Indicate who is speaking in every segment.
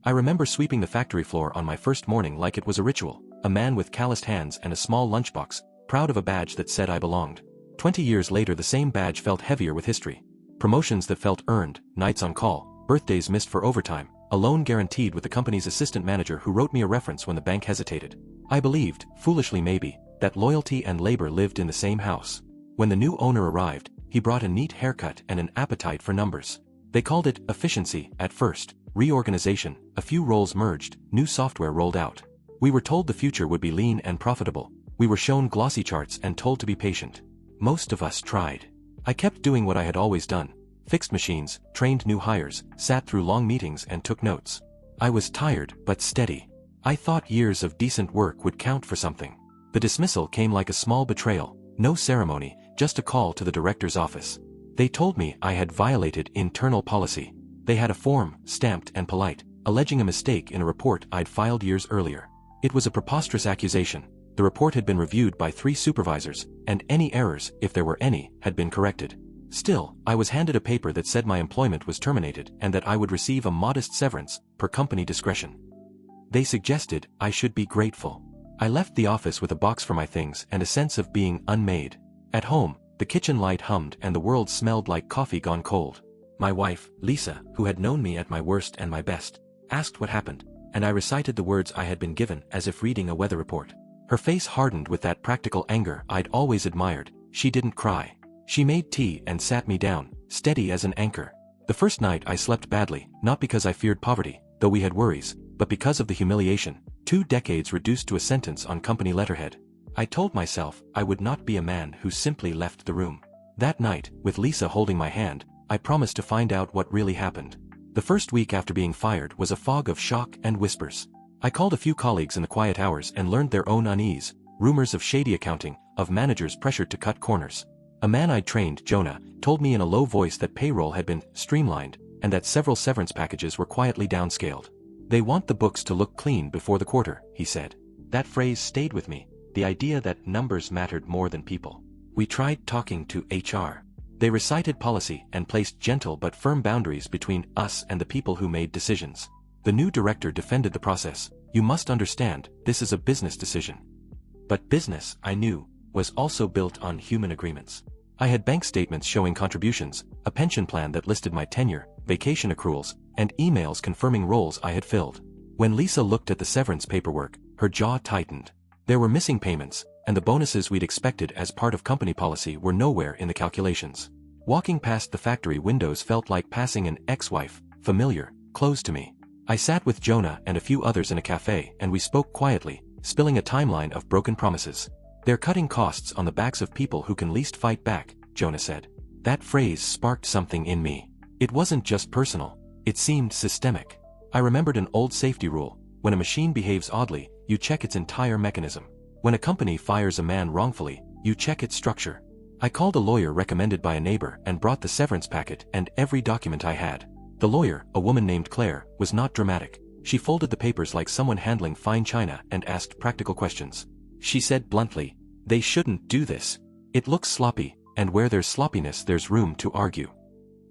Speaker 1: I remember sweeping the factory floor on my first morning like it was a ritual, a man with calloused hands and a small lunchbox, proud of a badge that said I belonged. 20 years later the same badge felt heavier with history. Promotions that felt earned, nights on call, birthdays missed for overtime, a loan guaranteed with the company's assistant manager who wrote me a reference when the bank hesitated. I believed, foolishly maybe, that loyalty and labor lived in the same house. When the new owner arrived, he brought a neat haircut and an appetite for numbers. They called it efficiency at first, reorganization, a few roles merged, new software rolled out. We were told the future would be lean and profitable. We were shown glossy charts and told to be patient. Most of us tried. I kept doing what I had always done. Fixed machines, trained new hires, sat through long meetings and took notes. I was tired but steady. I thought years of decent work would count for something. The dismissal came like a small betrayal, no ceremony, just a call to the director's office. They told me I had violated internal policy. They had a form, stamped and polite, alleging a mistake in a report I'd filed years earlier. It was a preposterous accusation. The report had been reviewed by 3 supervisors, and any errors, if there were any, had been corrected. Still, I was handed a paper that said my employment was terminated and that I would receive a modest severance, per company discretion. They suggested I should be grateful. I left the office with a box for my things and a sense of being unmade. At home, the kitchen light hummed and the world smelled like coffee gone cold. My wife, Lisa, who had known me at my worst and my best, asked what happened, and I recited the words I had been given as if reading a weather report. Her face hardened with that practical anger I'd always admired. She didn't cry. She made tea and sat me down, steady as an anchor. The first night I slept badly, not because I feared poverty, though we had worries, but because of the humiliation. 2 decades reduced to a sentence on company letterhead. I told myself I would not be a man who simply left the room. That night, with Lisa holding my hand, I promised to find out what really happened. The first week after being fired was a fog of shock and whispers. I called a few colleagues in the quiet hours and learned their own unease, rumors of shady accounting, of managers pressured to cut corners. A man I'd trained, Jonah, told me in a low voice that payroll had been streamlined, and that several severance packages were quietly downscaled. They want the books to look clean before the quarter, he said. That phrase stayed with me, the idea that numbers mattered more than people. We tried talking to HR. They recited policy and placed gentle but firm boundaries between us and the people who made decisions. The new director defended the process. You must understand, this is a business decision. But business, I knew, was also built on human agreements. I had bank statements showing contributions, a pension plan that listed my tenure, vacation accruals, and emails confirming roles I had filled. When Lisa looked at the severance paperwork, her jaw tightened. There were missing payments, and the bonuses we'd expected as part of company policy were nowhere in the calculations. Walking past the factory windows felt like passing an ex-wife, familiar, close to me. I sat with Jonah and a few others in a cafe and we spoke quietly, spilling a timeline of broken promises. They're cutting costs on the backs of people who can least fight back, Jonah said. That phrase sparked something in me. It wasn't just personal, it seemed systemic. I remembered an old safety rule: when a machine behaves oddly, you check its entire mechanism. When a company fires a man wrongfully, you check its structure. I called a lawyer recommended by a neighbor and brought the severance packet and every document I had. The lawyer, a woman named Claire, was not dramatic. She folded the papers like someone handling fine china and asked practical questions. She said bluntly, "They shouldn't do this. It looks sloppy, and where there's sloppiness there's room to argue."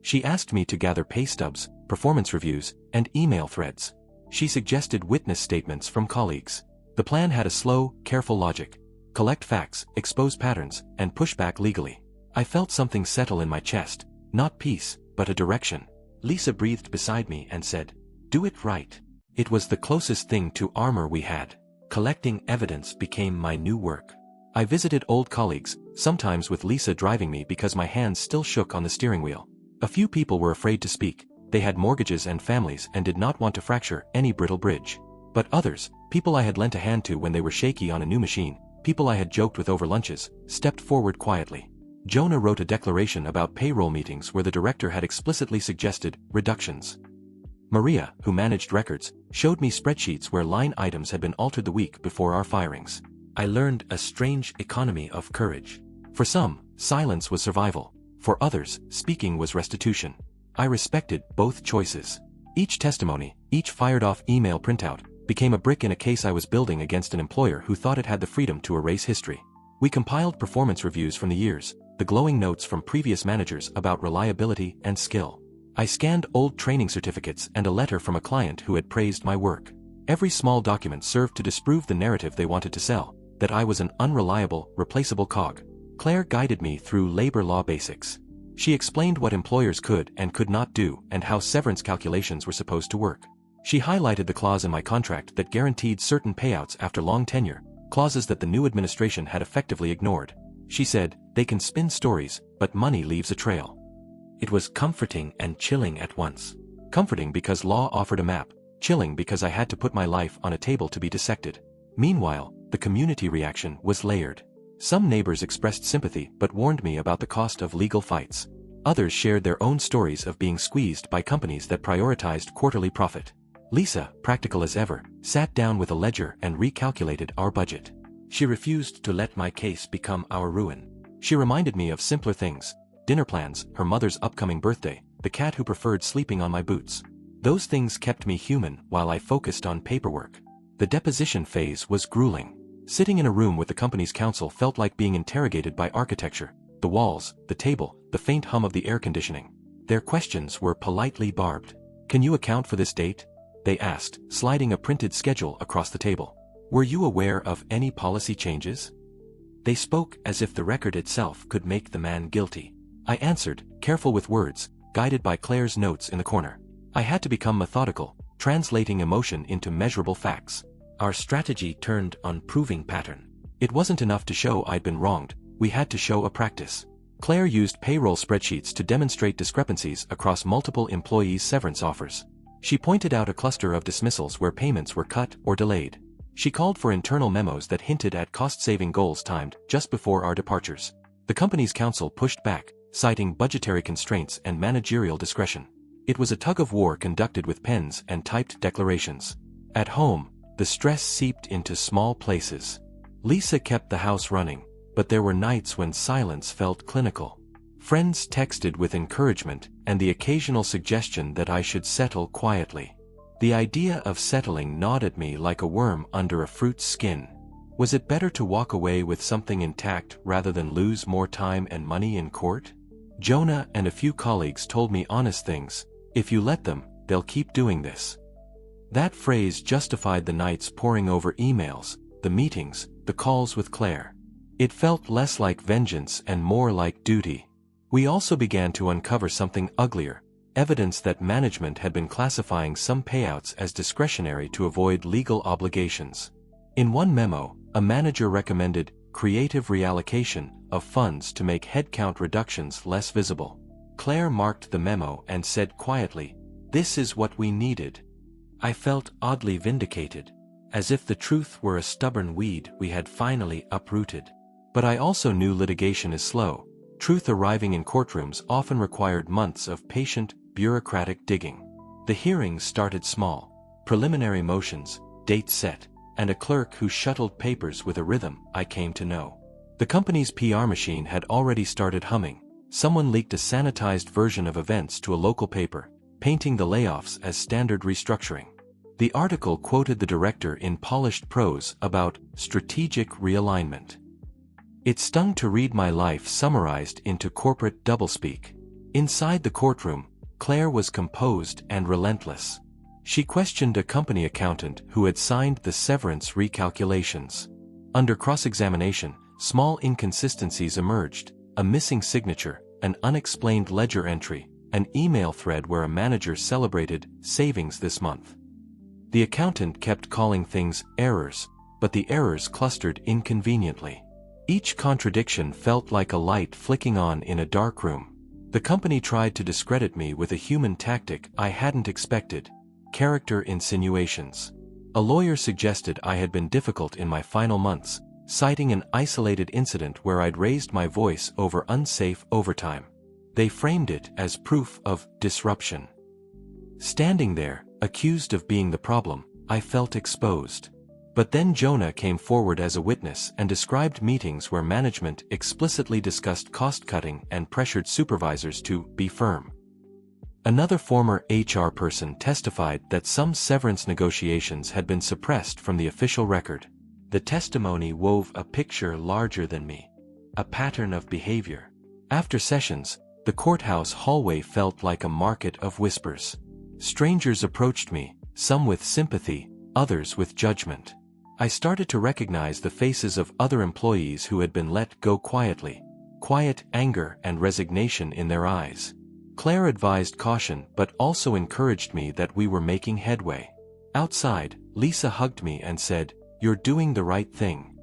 Speaker 1: She asked me to gather pay stubs, performance reviews, and email threads. She suggested witness statements from colleagues. The plan had a slow, careful logic. Collect facts, expose patterns, and push back legally. I felt something settle in my chest, not peace, but a direction. Lisa breathed beside me and said, "Do it right." It was the closest thing to armor we had. Collecting evidence became my new work. I visited old colleagues, sometimes with Lisa driving me because my hands still shook on the steering wheel. A few people were afraid to speak. They had mortgages and families and did not want to fracture any brittle bridge. But others, people I had lent a hand to when they were shaky on a new machine, people I had joked with over lunches, stepped forward quietly. Jonah wrote a declaration about payroll meetings where the director had explicitly suggested reductions. Maria, who managed records, showed me spreadsheets where line items had been altered the week before our firings. I learned a strange economy of courage. For some, silence was survival. For others, speaking was restitution. I respected both choices. Each testimony, each fired-off email printout, became a brick in a case I was building against an employer who thought it had the freedom to erase history. We compiled performance reviews from the years, the glowing notes from previous managers about reliability and skill. I scanned old training certificates and a letter from a client who had praised my work. Every small document served to disprove the narrative they wanted to sell, that I was an unreliable, replaceable cog. Claire guided me through labor law basics. She explained what employers could and could not do and how severance calculations were supposed to work. She highlighted the clause in my contract that guaranteed certain payouts after long tenure, clauses that the new administration had effectively ignored. She said, "They can spin stories, but money leaves a trail." It was comforting and chilling at once. Comforting because law offered a map, chilling because I had to put my life on a table to be dissected. Meanwhile, the community reaction was layered. Some neighbors expressed sympathy but warned me about the cost of legal fights. Others shared their own stories of being squeezed by companies that prioritized quarterly profit. Lisa, practical as ever, sat down with a ledger and recalculated our budget. She refused to let my case become our ruin. She reminded me of simpler things: dinner plans, her mother's upcoming birthday, the cat who preferred sleeping on my boots. Those things kept me human while I focused on paperwork. The deposition phase was grueling. Sitting in a room with the company's counsel felt like being interrogated by architecture. The walls, the table, the faint hum of the air conditioning. Their questions were politely barbed. "Can you account for this date?" they asked, sliding a printed schedule across the table. "Were you aware of any policy changes?" They spoke as if the record itself could make the man guilty. I answered, careful with words, guided by Claire's notes in the corner. I had to become methodical, translating emotion into measurable facts. Our strategy turned on proving pattern. It wasn't enough to show I'd been wronged, we had to show a practice. Claire used payroll spreadsheets to demonstrate discrepancies across multiple employees' severance offers. She pointed out a cluster of dismissals where payments were cut or delayed. She called for internal memos that hinted at cost-saving goals timed just before our departures. The company's counsel pushed back, citing budgetary constraints and managerial discretion. It was a tug-of-war conducted with pens and typed declarations. At home, the stress seeped into small places. Lisa kept the house running, but there were nights when silence felt clinical. Friends texted with encouragement and the occasional suggestion that I should settle quietly. The idea of settling gnawed at me like a worm under a fruit's skin. Was it better to walk away with something intact rather than lose more time and money in court? Jonah and a few colleagues told me honest things: "If you let them, they'll keep doing this." That phrase justified the nights poring over emails, the meetings, the calls with Claire. It felt less like vengeance and more like duty. We also began to uncover something uglier: evidence that management had been classifying some payouts as discretionary to avoid legal obligations. In one memo, a manager recommended creative reallocation of funds to make headcount reductions less visible. Claire marked the memo and said quietly, "This is what we needed." I felt oddly vindicated, as if the truth were a stubborn weed we had finally uprooted. But I also knew litigation is slow. Truth arriving in courtrooms often required months of patient, bureaucratic digging. The hearings started small: preliminary motions, dates set, and a clerk who shuttled papers with a rhythm I came to know. The company's PR machine had already started humming. Someone leaked a sanitized version of events to a local paper, painting the layoffs as standard restructuring. The article quoted the director in polished prose about strategic realignment. It stung to read my life summarized into corporate doublespeak. Inside the courtroom, Claire was composed and relentless. She questioned a company accountant who had signed the severance recalculations. Under cross-examination, small inconsistencies emerged: a missing signature, an unexplained ledger entry, an email thread where a manager celebrated savings this month. The accountant kept calling things errors, but the errors clustered inconveniently. Each contradiction felt like a light flicking on in a dark room. The company tried to discredit me with a human tactic I hadn't expected: character insinuations. A lawyer suggested I had been difficult in my final months, citing an isolated incident where I'd raised my voice over unsafe overtime. They framed it as proof of disruption. Standing there, accused of being the problem, I felt exposed. But then Jonah came forward as a witness and described meetings where management explicitly discussed cost-cutting and pressured supervisors to be firm. Another former HR person testified that some severance negotiations had been suppressed from the official record. The testimony wove a picture larger than me, a pattern of behavior. After sessions, The courthouse hallway felt like a market of whispers. Strangers approached me, some with sympathy, others with judgment. I started to recognize the faces of other employees who had been let go quietly. Quiet anger and resignation in their eyes. Claire advised caution but also encouraged me that we were making headway. Outside, Lisa hugged me and said, "You're doing the right thing."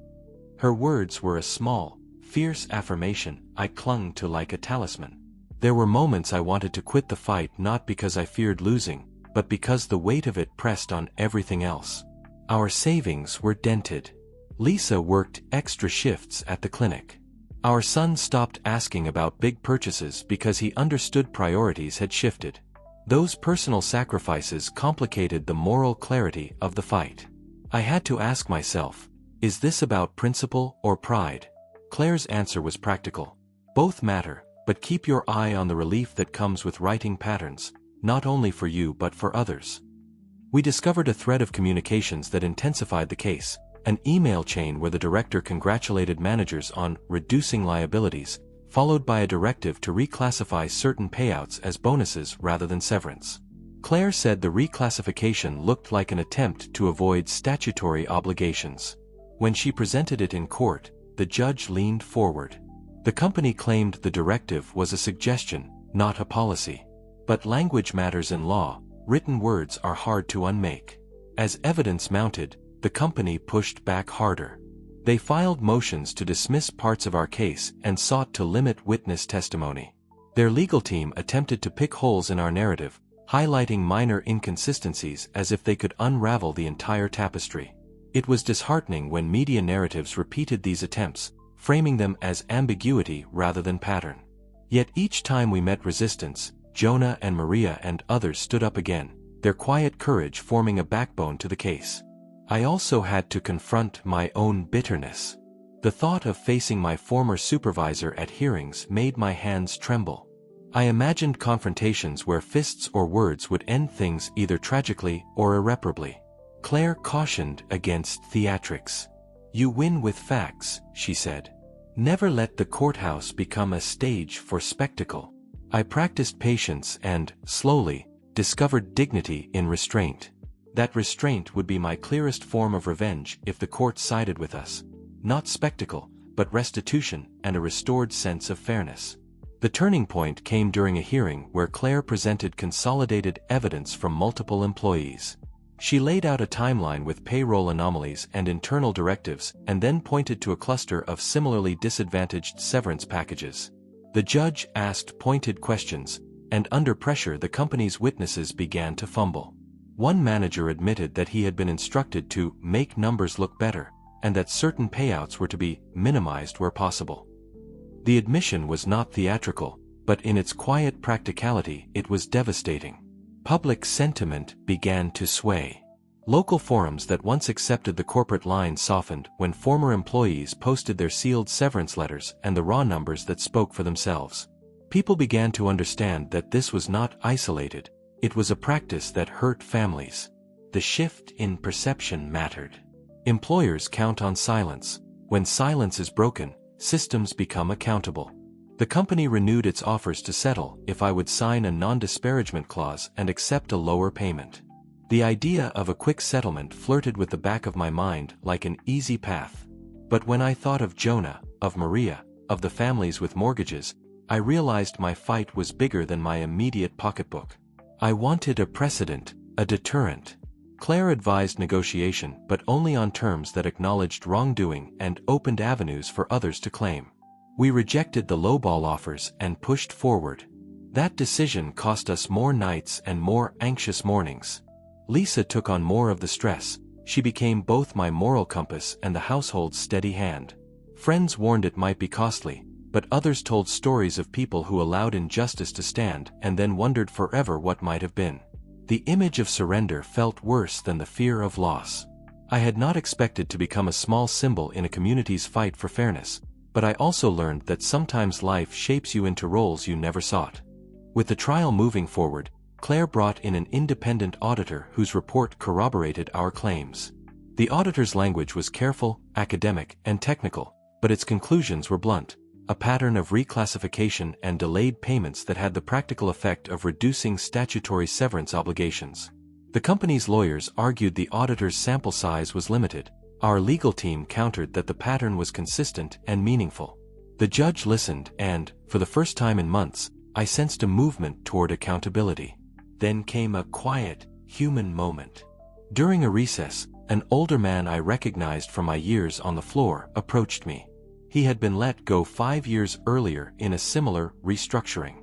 Speaker 1: Her words were a small, fierce affirmation I clung to like a talisman. There were moments I wanted to quit the fight not because I feared losing, but because the weight of it pressed on everything else. Our savings were dented. Lisa worked extra shifts at the clinic. Our son stopped asking about big purchases because he understood priorities had shifted. Those personal sacrifices complicated the moral clarity of the fight. I had to ask myself, is this about principle or pride? Claire's answer was practical. Both matter, but keep your eye on the relief that comes with writing patterns, not only for you but for others. We discovered a thread of communications that intensified the case, an email chain where the director congratulated managers on reducing liabilities, followed by a directive to reclassify certain payouts as bonuses rather than severance. Claire said the reclassification looked like an attempt to avoid statutory obligations. When she presented it in court, the judge leaned forward. The company claimed the directive was a suggestion, not a policy. But language matters in law. Written words are hard to unmake. As evidence mounted, the company pushed back harder. They filed motions to dismiss parts of our case and sought to limit witness testimony. Their legal team attempted to pick holes in our narrative, highlighting minor inconsistencies as if they could unravel the entire tapestry. It was disheartening when media narratives repeated these attempts, framing them as ambiguity rather than pattern. Yet each time we met resistance, Jonah and Maria and others stood up again, their quiet courage forming a backbone to the case. I also had to confront my own bitterness. The thought of facing my former supervisor at hearings made my hands tremble. I imagined confrontations where fists or words would end things either tragically or irreparably. Claire cautioned against theatrics. "You win with facts," she said. "Never let the courthouse become a stage for spectacle." I practiced patience and, slowly, discovered dignity in restraint. That restraint would be my clearest form of revenge if the court sided with us. Not spectacle, but restitution and a restored sense of fairness. The turning point came during a hearing where Claire presented consolidated evidence from multiple employees. She laid out a timeline with payroll anomalies and internal directives and then pointed to a cluster of similarly disadvantaged severance packages. The judge asked pointed questions, and under pressure the company's witnesses began to fumble. One manager admitted that he had been instructed to make numbers look better, and that certain payouts were to be minimized where possible. The admission was not theatrical, but in its quiet practicality it was devastating. Public sentiment began to sway. Local forums that once accepted the corporate line softened when former employees posted their sealed severance letters and the raw numbers that spoke for themselves. People began to understand that this was not isolated. It was a practice that hurt families. The shift in perception mattered. Employers count on silence. When silence is broken, systems become accountable. The company renewed its offers to settle if I would sign a non-disparagement clause and accept a lower payment. The idea of a quick settlement flirted with the back of my mind like an easy path. But when I thought of Jonah, of Maria, of the families with mortgages, I realized my fight was bigger than my immediate pocketbook. I wanted a precedent, a deterrent. Claire advised negotiation, but only on terms that acknowledged wrongdoing and opened avenues for others to claim. We rejected the lowball offers and pushed forward. That decision cost us more nights and more anxious mornings. Lisa took on more of the stress. She became both my moral compass and the household's steady hand. Friends warned it might be costly, but others told stories of people who allowed injustice to stand and then wondered forever what might have been. The image of surrender felt worse than the fear of loss. I had not expected to become a small symbol in a community's fight for fairness, but I also learned that sometimes life shapes you into roles you never sought. With the trial moving forward, Claire brought in an independent auditor whose report corroborated our claims. The auditor's language was careful, academic, and technical, but its conclusions were blunt. a pattern of reclassification and delayed payments that had the practical effect of reducing statutory severance obligations. The company's lawyers argued the auditor's sample size was limited. Our legal team countered that the pattern was consistent and meaningful. The judge listened and, for the first time in months, I sensed a movement toward accountability. Then came a quiet, human moment. During a recess, an older man I recognized from my years on the floor approached me. He had been let go 5 years earlier in a similar restructuring.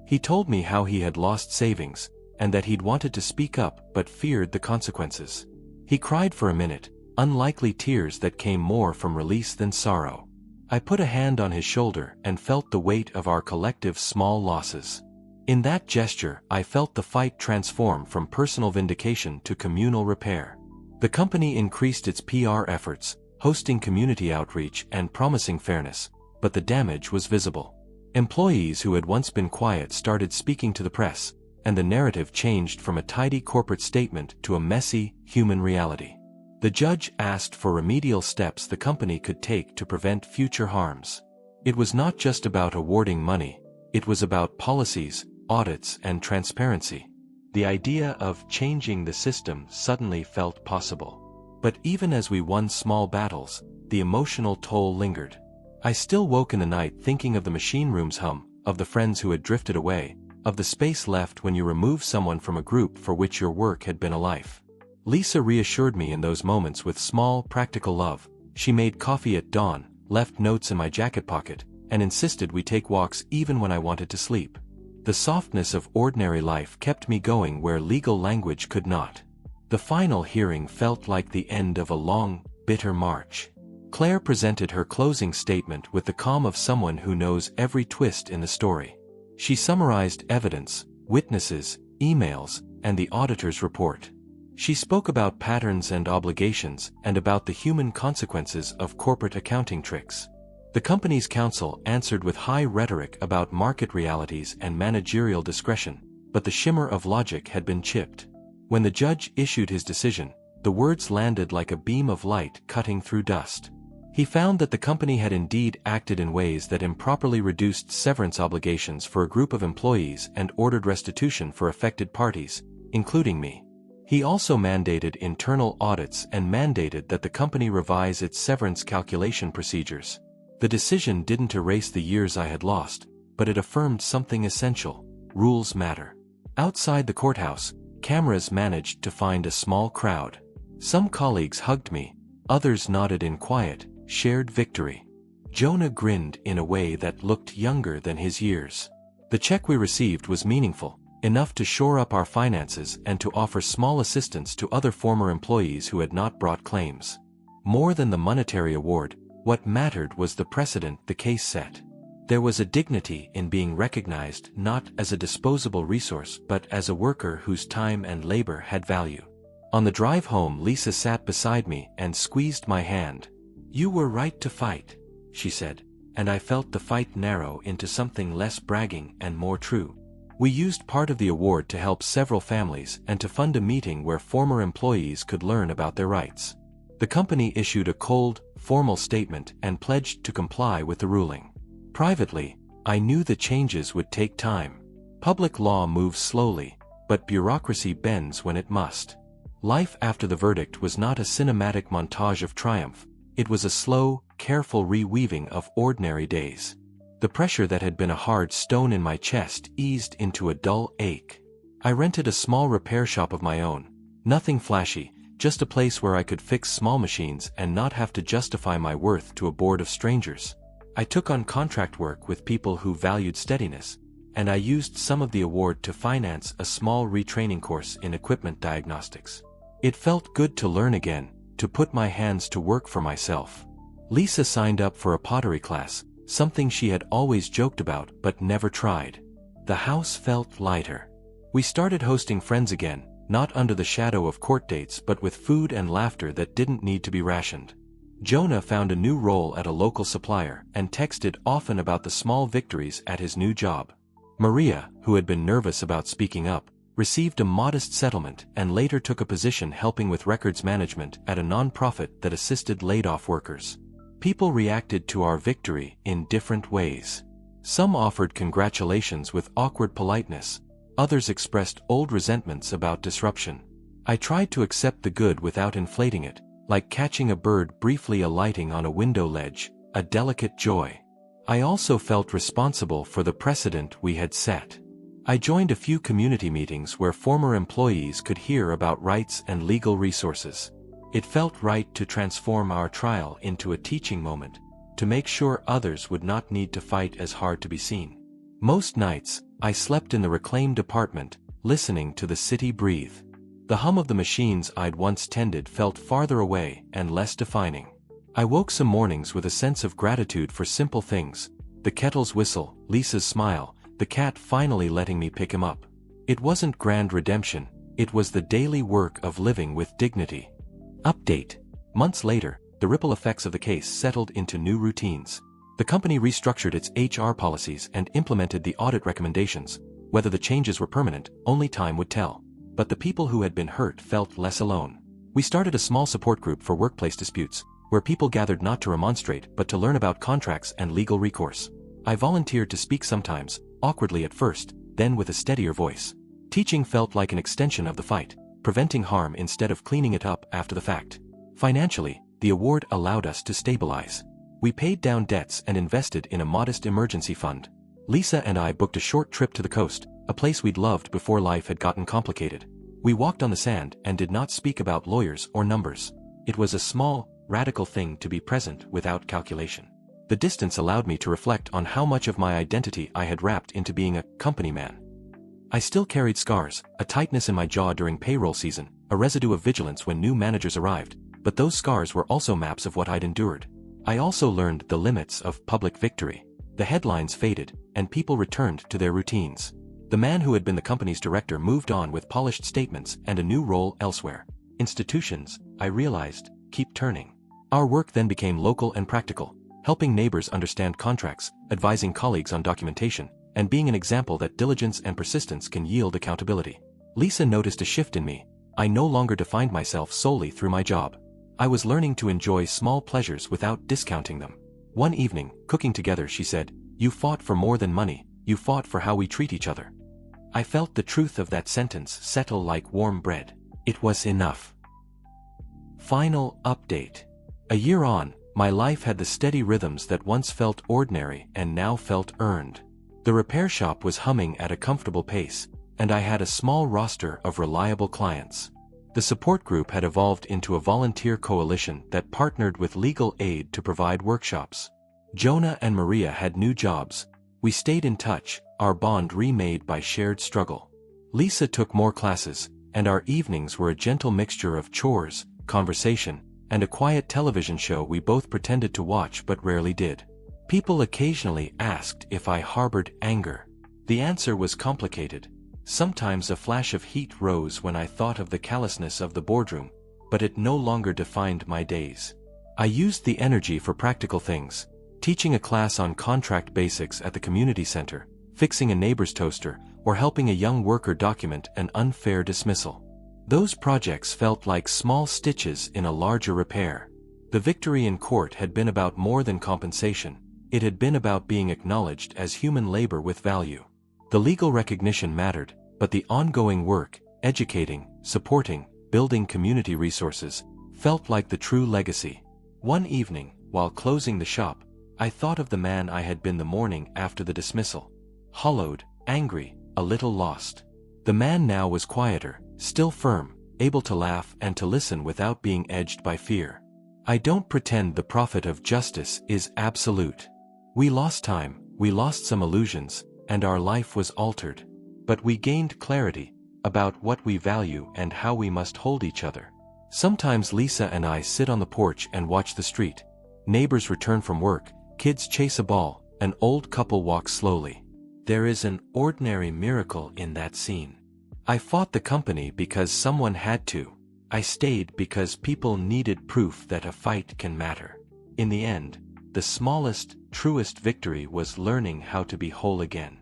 Speaker 1: He told me how he had lost savings, and that he'd wanted to speak up but feared the consequences. He cried for a minute, unlikely tears that came more from release than sorrow. I put a hand on his shoulder and felt the weight of our collective small losses. In that gesture, I felt the fight transform from personal vindication to communal repair. The company increased its PR efforts, hosting community outreach and promising fairness, but the damage was visible. Employees who had once been quiet started speaking to the press, and the narrative changed from a tidy corporate statement to a messy, human reality. The judge asked for remedial steps the company could take to prevent future harms. It was not just about awarding money, it was about policies, audits, and transparency. The idea of changing the system suddenly felt possible. But even as we won small battles, the emotional toll lingered. I still woke in the night thinking of the machine room's hum, of the friends who had drifted away, of the space left when you remove someone from a group for which your work had been a life. Lisa reassured me in those moments with small, practical love. She made coffee at dawn, left notes in my jacket pocket, and insisted we take walks even when I wanted to sleep. The softness of ordinary life kept me going where legal language could not. The final hearing felt like the end of a long, bitter march. Claire presented her closing statement with the calm of someone who knows every twist in the story. She summarized evidence, witnesses, emails, and the auditor's report. She spoke about patterns and obligations and about the human consequences of corporate accounting tricks. The company's counsel answered with high rhetoric about market realities and managerial discretion, but the shimmer of logic had been chipped. When the judge issued his decision, the words landed like a beam of light cutting through dust. He found that the company had indeed acted in ways that improperly reduced severance obligations for a group of employees and ordered restitution for affected parties, including me. He also mandated internal audits and mandated that the company revise its severance calculation procedures. The decision didn't erase the years I had lost, but it affirmed something essential: rules matter. Outside the courthouse, cameras managed to find a small crowd. Some colleagues hugged me, others nodded in quiet, shared victory. Jonah grinned in a way that looked younger than his years. The check we received was meaningful, enough to shore up our finances and to offer small assistance to other former employees who had not brought claims. More than the monetary award, what mattered was the precedent the case set. There was a dignity in being recognized not as a disposable resource but as a worker whose time and labor had value. On the drive home, Lisa sat beside me and squeezed my hand. "You were right to fight," she said, and I felt the fight narrow into something less bragging and more true. We used part of the award to help several families and to fund a meeting where former employees could learn about their rights. The company issued a cold, formal statement and pledged to comply with the ruling. Privately, I knew the changes would take time. Public law moves slowly, but bureaucracy bends when it must. Life after the verdict was not a cinematic montage of triumph. It was a slow, careful reweaving of ordinary days. The pressure that had been a hard stone in my chest eased into a dull ache. I rented a small repair shop of my own. Nothing flashy, just a place where I could fix small machines and not have to justify my worth to a board of strangers. I took on contract work with people who valued steadiness, and I used some of the award to finance a small retraining course in equipment diagnostics. It felt good to learn again, to put my hands to work for myself. Lisa signed up for a pottery class, something she had always joked about but never tried. The house felt lighter. We started hosting friends again, not under the shadow of court dates but with food and laughter that didn't need to be rationed. Jonah found a new role at a local supplier and texted often about the small victories at his new job. Maria, who had been nervous about speaking up, received a modest settlement and later took a position helping with records management at a nonprofit that assisted laid-off workers. People reacted to our victory in different ways. Some offered congratulations with awkward politeness, others expressed old resentments about disruption. I tried to accept the good without inflating it, like catching a bird briefly alighting on a window ledge, a delicate joy. I also felt responsible for the precedent we had set. I joined a few community meetings where former employees could hear about rights and legal resources. It felt right to transform our trial into a teaching moment, to make sure others would not need to fight as hard to be seen. Most nights, I slept in the reclaimed apartment, listening to the city breathe. The hum of the machines I'd once tended felt farther away and less defining. I woke some mornings with a sense of gratitude for simple things: the kettle's whistle, Lisa's smile, the cat finally letting me pick him up. It wasn't grand redemption, it was the daily work of living with dignity. Update. Months later, the ripple effects of the case settled into new routines. The company restructured its HR policies and implemented the audit recommendations. Whether the changes were permanent, only time would tell. But the people who had been hurt felt less alone. We started a small support group for workplace disputes, where people gathered not to remonstrate but to learn about contracts and legal recourse. I volunteered to speak sometimes, awkwardly at first, then with a steadier voice. Teaching felt like an extension of the fight, preventing harm instead of cleaning it up after the fact. Financially, the award allowed us to stabilize. We paid down debts and invested in a modest emergency fund. Lisa and I booked a short trip to the coast, a place we'd loved before life had gotten complicated. We walked on the sand and did not speak about lawyers or numbers. It was a small, radical thing to be present without calculation. The distance allowed me to reflect on how much of my identity I had wrapped into being a company man. I still carried scars, a tightness in my jaw during payroll season, a residue of vigilance when new managers arrived, but those scars were also maps of what I'd endured. I also learned the limits of public victory. The headlines faded, and people returned to their routines. The man who had been the company's director moved on with polished statements and a new role elsewhere. Institutions, I realized, keep turning. Our work then became local and practical, helping neighbors understand contracts, advising colleagues on documentation, and being an example that diligence and persistence can yield accountability. Lisa noticed a shift in me. I no longer defined myself solely through my job. I was learning to enjoy small pleasures without discounting them. One evening, cooking together, she said, "You fought for more than money, you fought for how we treat each other." I felt the truth of that sentence settle like warm bread. It was enough. Final update. A year on, my life had the steady rhythms that once felt ordinary and now felt earned. The repair shop was humming at a comfortable pace, and I had a small roster of reliable clients. The support group had evolved into a volunteer coalition that partnered with legal aid to provide workshops. Jonah and Maria had new jobs. We stayed in touch, our bond remade by shared struggle. Lisa took more classes, and our evenings were a gentle mixture of chores, conversation, and a quiet television show we both pretended to watch but rarely did. People occasionally asked if I harbored anger. The answer was complicated. Sometimes a flash of heat rose when I thought of the callousness of the boardroom, but it no longer defined my days. I used the energy for practical things, teaching a class on contract basics at the community center, fixing a neighbor's toaster, or helping a young worker document an unfair dismissal. Those projects felt like small stitches in a larger repair. The victory in court had been about more than compensation. It had been about being acknowledged as human labor with value. The legal recognition mattered, but the ongoing work, educating, supporting, building community resources, felt like the true legacy. One evening, while closing the shop, I thought of the man I had been the morning after the dismissal. Hollowed, angry, a little lost. The man now was quieter, still firm, able to laugh and to listen without being edged by fear. I don't pretend the profit of justice is absolute. We lost time, we lost some illusions, and our life was altered. But we gained clarity about what we value and how we must hold each other. Sometimes Lisa and I sit on the porch and watch the street. Neighbors return from work, kids chase a ball, an old couple walks slowly. There is an ordinary miracle in that scene. I fought the company because someone had to. I stayed because people needed proof that a fight can matter. In the end, the smallest, truest victory was learning how to be whole again.